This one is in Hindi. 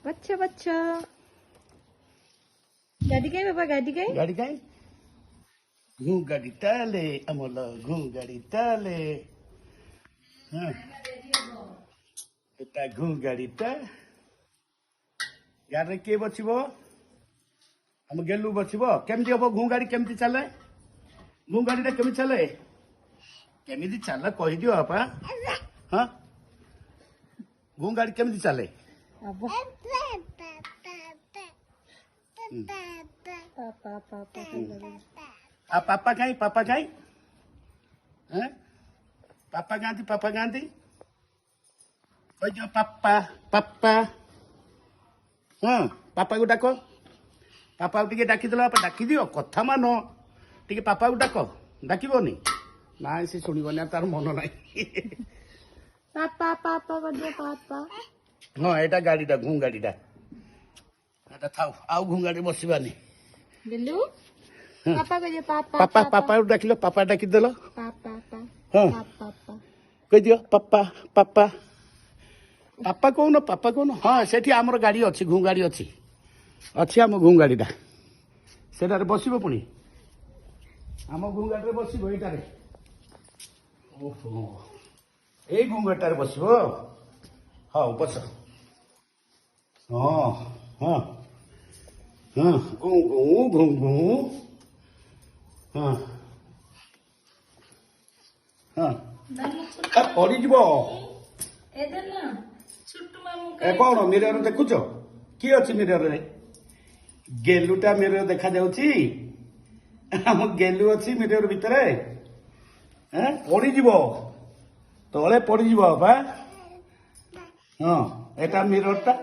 बच्चा बच्चा गाड़ी कहीं बाबा गाड़ी कहीं घू गाड़ी ताले अमल घू गाड़ी ताले हाँ एटा घू गाड़ी ता गाड़ी के बचिबो हम गेलु बचिबो केमती हबो घू गाड़ी केमती चले घू गाड़ी ता केमती चले केमती चले कहि दियो आपा हाँ घू गाड़ी केमती चले पापा कहीं हैं पापा गांधी कोई जो पापा पापा हाँ पापा को डाको पापा को टिके डाकी देला डाकी दियो कथा मान टिके पापा को डाको डाकिबोनी ना से सुनिबोनी तार मन नाही पापा पापा बड़े पापा हाँ एटा गाड़ीटा घू गाड़ीटा एटा थाउ आउ घू गाड़ी बसिबानी बिल्लू पापा को पापा पापा पापा को डाकिलो पापा डाकी देलो पापा हाँ पापा कह दियो पापा पापा पापा कौन हाँ सेठी आमर गाड़ी अच्छी घू गाड़ी अच्छी अच्छी आम घू गाड़ीटा सेटारे बसिबो पुणी आम घू गाड़ी रे बसिबो एटारे ओहो ए घू गाड़ीटारे बसिबो हाँ बस हाँ हाँ हाँ घू घू घू घू हाँ हाँ पड़ी जीव ए कौन मिरर देखुच किए अच्छी मिरर रे गेलुटा मिरर देखा जाउची हम गेलु अच्छी मिरर भितर पड़ी जीव तले पड़ी जीव बा हाँ एटा मिरर टा